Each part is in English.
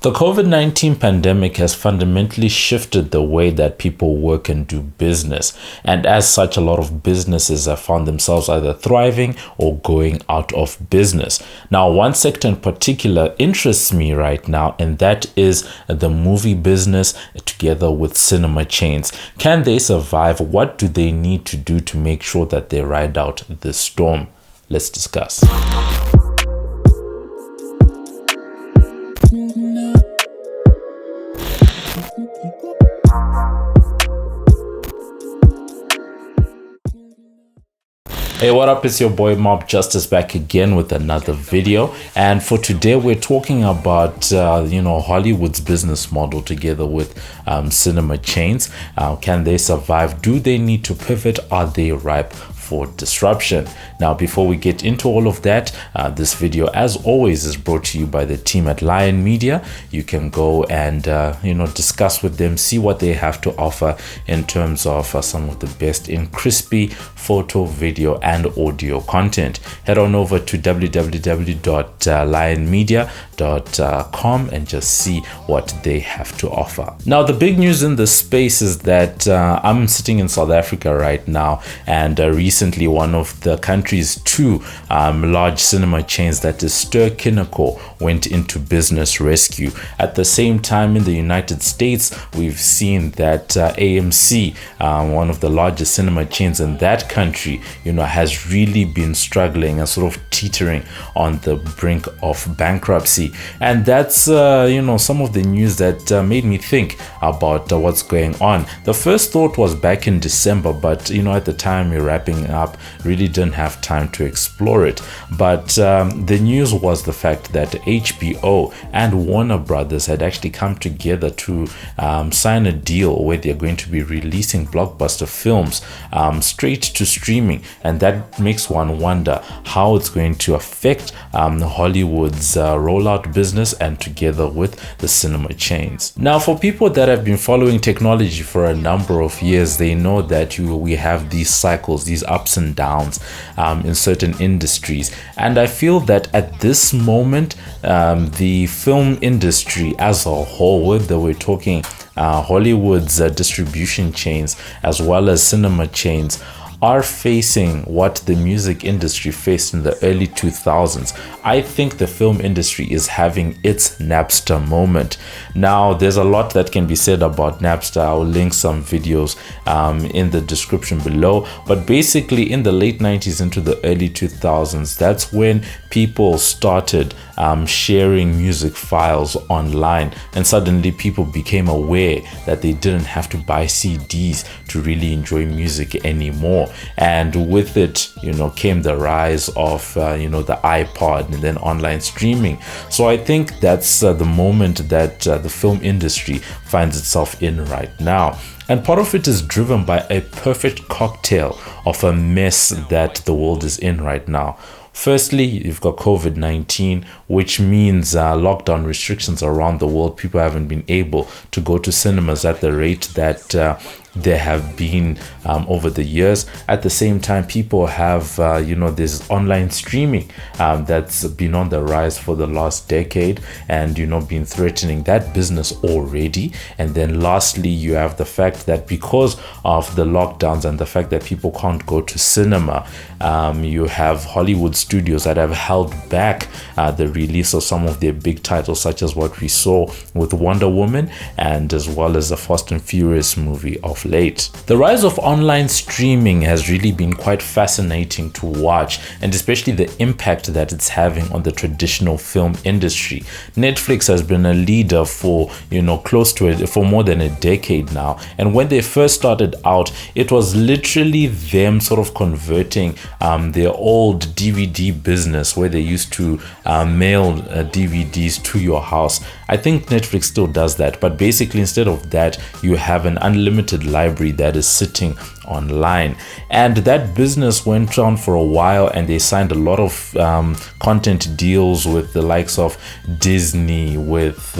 The COVID-19 pandemic has fundamentally shifted the way that people work and do business. And as such, a lot of businesses have found themselves either thriving or going out of business. Now, one sector in particular interests me right now, and that is the movie business together with cinema chains. Can they survive? What do they need to do to make sure that they ride out the storm? Let's discuss. Hey, what up? It's your boy MobbJustice back again with another video. And for today, we're talking about, Hollywood's business model together with cinema chains. Can they survive? Do they need to pivot? Are they ripe for disruption? Now, before we get into all of that, this video, as always, is brought to you by the team at Lion Media. You can go and, discuss with them, see what they have to offer in terms of some of the best in crispy photo, video, and audio content. Head on over to www.lionmedia.com and just see what they have to offer. Now, the big news in this space is that I'm sitting in South Africa right now, and recently one of the country's two large cinema chains, that is Kinekor, went into business rescue. At the same time, in the United States, we've seen that AMC, one of the largest cinema chains in that country, has really been struggling and sort of teetering on the brink of bankruptcy. And that's some of the news that made me think about what's going on. The first thought was back in December, but at the time you're wrapping up, really didn't have time to explore it. But the news was the fact that HBO and Warner Brothers had actually come together to sign a deal where they're going to be releasing blockbuster films straight to streaming, and that makes one wonder how it's going to affect Hollywood's rollout business and together with the cinema chains. Now, for people that have been following technology for a number of years, they know that we have these cycles, these ups and downs in certain industries, and I feel that at this moment the film industry as a whole, whether we're talking Hollywood's distribution chains as well as cinema chains, are facing what the music industry faced in the early 2000s. I think the film industry is having its Napster moment. Now, there's a lot that can be said about Napster. I'll link some videos in the description below. But basically, in the late 90s into the early 2000s, that's when people started sharing music files online, and suddenly people became aware that they didn't have to buy CDs to really enjoy music anymore. And with it, came the rise of the iPod and then online streaming. So I think that's the moment that the film industry finds itself in right now. And part of it is driven by a perfect cocktail of a mess that the world is in right now. Firstly, you've got COVID-19, which means lockdown restrictions around the world. People haven't been able to go to cinemas at the rate that there have been over the years. At the same time, people have this online streaming that's been on the rise for the last decade, and been threatening that business already. And then lastly, you have the fact that because of the lockdowns and the fact that people can't go to cinema, you have Hollywood studios that have held back the release of some of their big titles, such as what we saw with Wonder Woman and as well as the Fast and Furious movie of late. The rise of online streaming has really been quite fascinating to watch, and especially the impact that it's having on the traditional film industry. Netflix has been a leader for close to it for more than a decade now, and when they first started out, it was literally them sort of converting their old DVD business where they used to mail DVDs to your house. I think Netflix still does that, but basically instead of that, you have an unlimited library that is sitting online. And that business went on for a while, and they signed a lot of content deals with the likes of Disney, with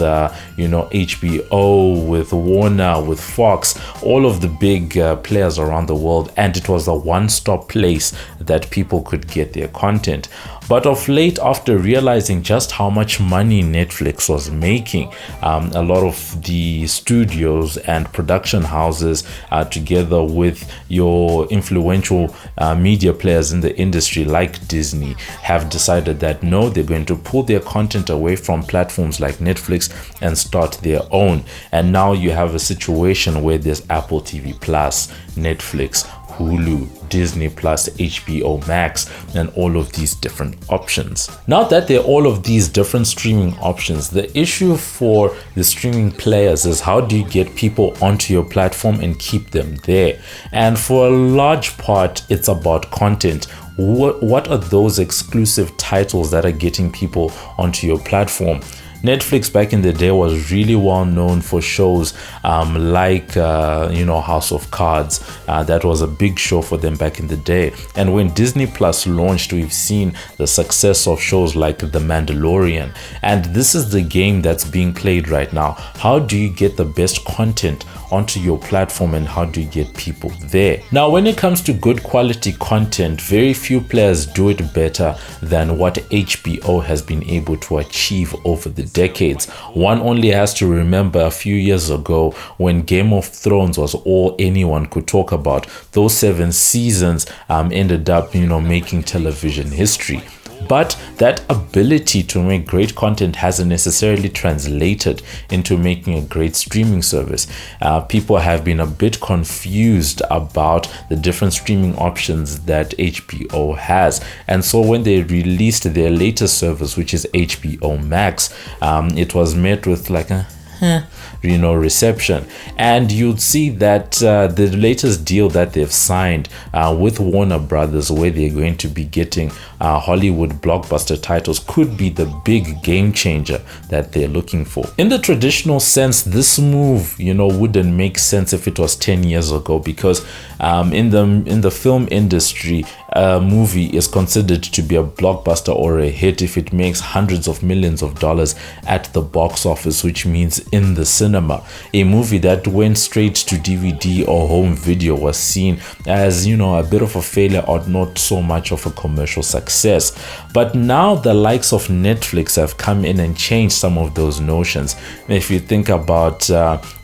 HBO, with Warner, with Fox, all of the big players around the world. And it was a one-stop place that people could get their content. But of late, after realizing just how much money Netflix was making, a lot of the studios and production houses, together with your influential media players in the industry like Disney, have decided that no, they're going to pull their content away from platforms like Netflix and start their own. And now you have a situation where there's Apple TV Plus, Netflix, Hulu, Disney Plus, HBO Max, and all of these different options. Now that there are all of these different streaming options, the issue for the streaming players is how do you get people onto your platform and keep them there? And for a large part, it's about content. What are those exclusive titles that are getting people onto your platform? Netflix back in the day was really well known for shows like House of Cards. That was a big show for them back in the day. And when Disney Plus launched, we've seen the success of shows like The Mandalorian. And this is the game that's being played right now. How do you get the best content onto your platform, and how do you get people there? Now, when it comes to good quality content, very few players do it better than what HBO has been able to achieve over the decades. One only has to remember a few years ago when Game of Thrones was all anyone could talk about. Those 7 seasons ended up making television history. But that ability to make great content hasn't necessarily translated into making a great streaming service. People have been a bit confused about the different streaming options that HBO has. And so when they released their latest service, which is HBO Max, it was met with like a reception. And you'd see that the latest deal that they've signed with Warner Brothers, where they're going to be getting Hollywood blockbuster titles, could be the big game changer that they're looking for. In the traditional sense, this move wouldn't make sense if it was 10 years ago, because in the film industry, a movie is considered to be a blockbuster or a hit if it makes hundreds of millions of dollars at the box office, which means in the cinema. A movie that went straight to DVD or home video was seen as a bit of a failure or not so much of a commercial success. But now the likes of Netflix have come in and changed some of those notions. If you think about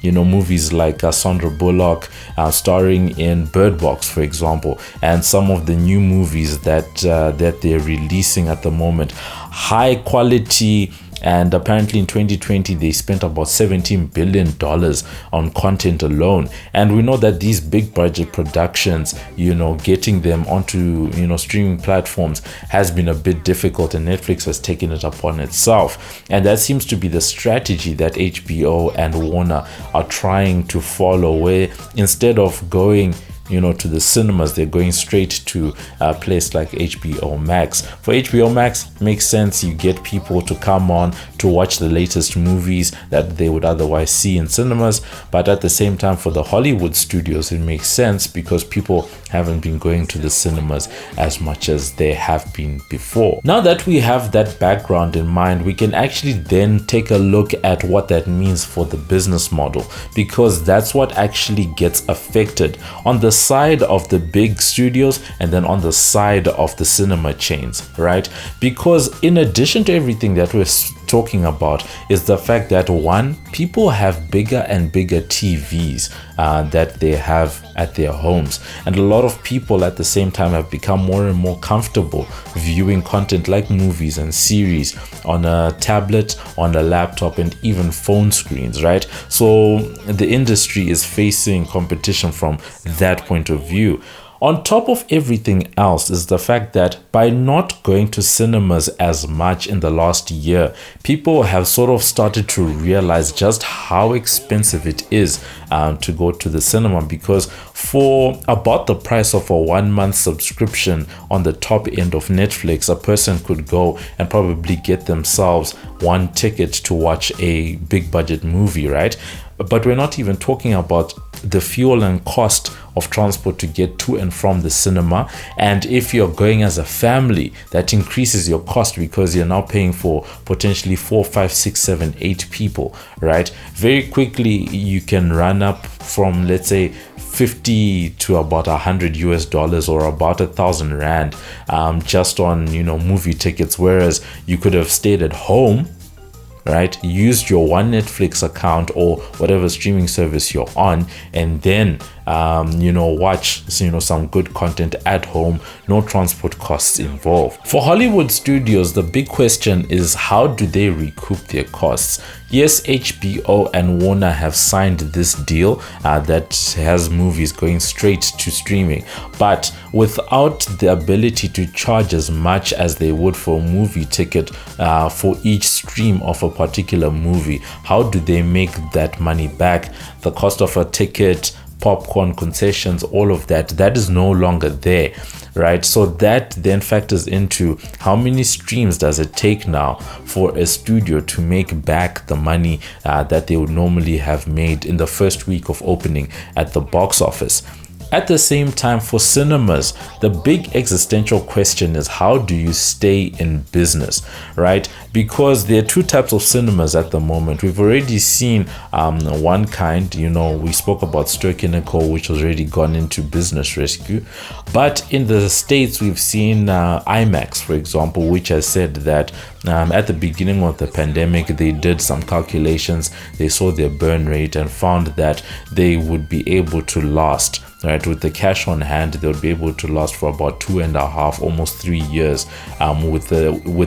movies like Sandra Bullock starring in Bird Box, for example, and some of the new movies that they're releasing at the moment, high quality. And apparently in 2020, they spent about $17 billion on content alone. And we know that these big budget productions, getting them onto, streaming platforms has been a bit difficult, and Netflix has taken it upon itself. And that seems to be the strategy that HBO and Warner are trying to follow, where instead of going to the cinemas, they're going straight to a place like HBO Max. For HBO Max, makes sense. You get people to come on to watch the latest movies that they would otherwise see in cinemas. But at the same time, for the Hollywood studios, it makes sense because people haven't been going to the cinemas as much as they have been before. Now that we have that background in mind, we can actually then take a look at what that means for the business model, because that's what actually gets affected on the side of the big studios and then on the side of the cinema chains, right? Because in addition to everything that we're talking about is the fact that one, people have bigger and bigger TVs that they have at their homes, and a lot of people at the same time have become more and more comfortable viewing content like movies and series on a tablet, on a laptop, and even phone screens, right? So the industry is facing competition from that point of view. On top of everything else is the fact that by not going to cinemas as much in the last year, people have sort of started to realize just how expensive it is to go to the cinema, because for about the price of a 1-month subscription on the top end of Netflix, a person could go and probably get themselves one ticket to watch a big budget movie, right? But we're not even talking about the fuel and cost of transport to get to and from the cinema. And if you're going as a family, that increases your cost because you're now paying for potentially 4, 5, 6, 7, 8 people, right? Very quickly you can run up from, let's say, 50 to about $100 or about 1,000 rand just on movie tickets, whereas you could have stayed at home, right, used your one Netflix account or whatever streaming service you're on, and then watch some good content at home, no transport costs involved. For Hollywood studios, the big question is, how do they recoup their costs? Yes, HBO and Warner have signed this deal that has movies going straight to streaming, but without the ability to charge as much as they would for a movie ticket for each stream of a particular movie, how do they make that money back? The cost of a ticket, popcorn, concessions, all of that is no longer there, right? So that then factors into how many streams does it take now for a studio to make back the money that they would normally have made in the first week of opening at the box office. At the same time, for cinemas, the big existential question is, how do you stay in business, right? Because there are two types of cinemas at the moment. We've already seen one kind, we spoke about Kinekor, which has already gone into business rescue. But in the States, we've seen IMAX, for example, which has said that at the beginning of the pandemic, they did some calculations, they saw their burn rate and found that they would be able to last, right, with the cash on hand, they would be able to last for about 2.5, almost 3 years with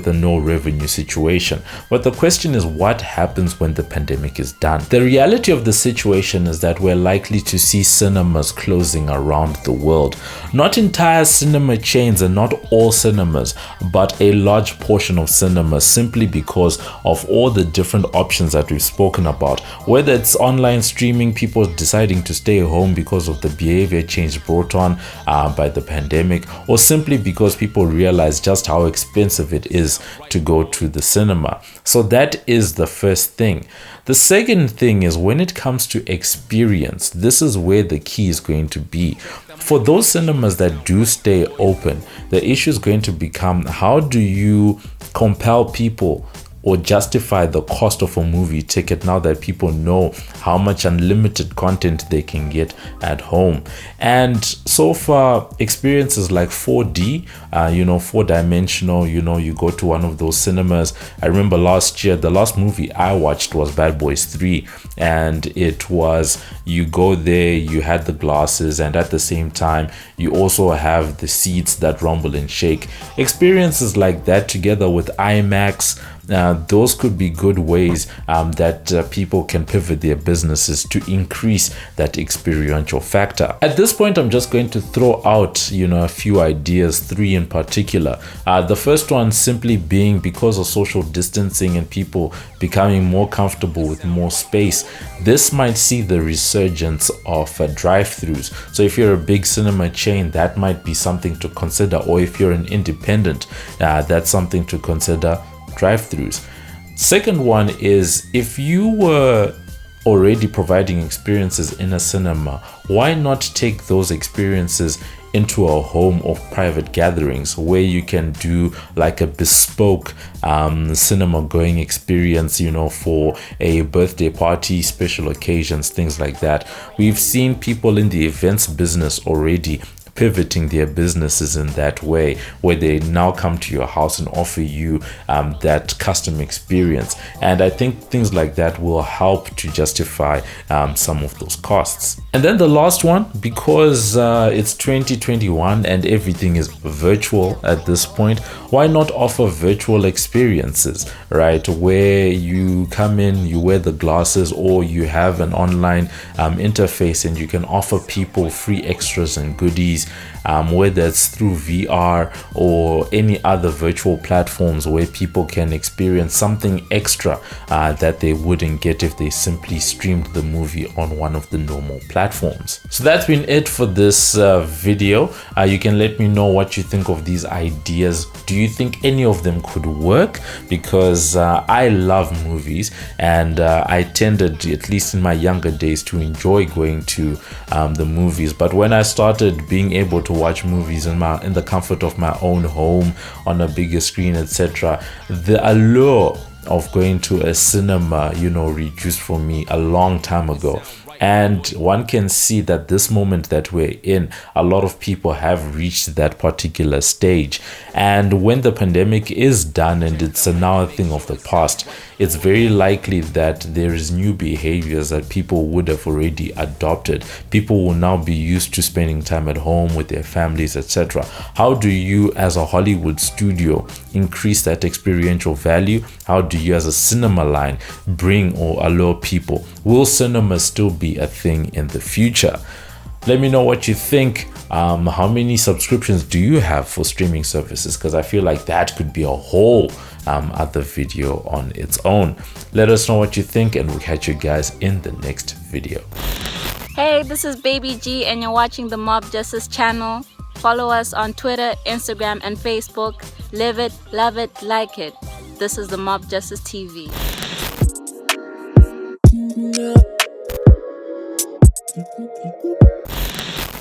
a no revenue situation. But the question is, what happens when the pandemic is done? The reality of the situation is that we're likely to see cinemas closing around the world. Not entire cinema chains and not all cinemas, but a large portion of cinemas, simply because of all the different options that we've spoken about. Whether it's online streaming, people deciding to stay home because of the behavior change brought on by the pandemic, or simply because people realize just how expensive it is to go to the cinema. So that is the first thing. The second thing is, when it comes to experience, this is where the key is going to be. For those cinemas that do stay open, the issue is going to become, how do you compel people or justify the cost of a movie ticket now that people know how much unlimited content they can get at home? And so far, experiences like 4D, 4-dimensional, you go to one of those cinemas. I remember last year, the last movie I watched was Bad Boys 3, and it was, you go there, you had the glasses, and at the same time, you also have the seats that rumble and shake. Experiences like that together with IMAX, those could be good ways that people can pivot their businesses to increase that experiential factor. At this point, I'm just going to throw out, a few ideas, 3 in particular. The first one simply being, because of social distancing and people becoming more comfortable with more space, this might see the resurgence of drive-thrus. So if you're a big cinema chain, that might be something to consider, or if you're an independent, that's something to consider, drive-thrus. Second one is, if you were already providing experiences in a cinema, why not take those experiences into a home of private gatherings where you can do like a bespoke cinema going experience, for a birthday party, special occasions, things like that. We've seen people in the events business already pivoting their businesses in that way, where they now come to your house and offer you that custom experience. And I think things like that will help to justify some of those costs. And then the last one, because it's 2021 and everything is virtual at this point, why not offer virtual experiences, right? Where you come in, you wear the glasses, or you have an online interface, and you can offer people free extras and goodies whether it's through VR or any other virtual platforms where people can experience something extra that they wouldn't get if they simply streamed the movie on one of the normal platforms. So that's been it for this video. You can let me know what you think of these ideas. Do you think any of them could work? Because I love movies, and I tended, at least in my younger days, to enjoy going to the movies. But when I started being able to watch movies in the comfort of my own home on a bigger screen, etc., the allure of going to a cinema, reduced for me a long time ago. And one can see that this moment that we're in, a lot of people have reached that particular stage. And when the pandemic is done and it's now a thing of the past, it's very likely that there is new behaviors that people would have already adopted. People will now be used to spending time at home with their families, etc. How do you, as a Hollywood studio, increase that experiential value? How do you, as a cinema line, bring or allure people? Will cinema still be a thing in the future? Let me know what you think. How many subscriptions do you have for streaming services? Because I feel like that could be a whole other video on its own. Let us know what you think, and we'll catch you guys in the next video. Hey, this is Baby G, and you're watching the Mob Justice channel. Follow us on Twitter, Instagram, and Facebook. Live it, love it, like it. This is the Mob Justice TV.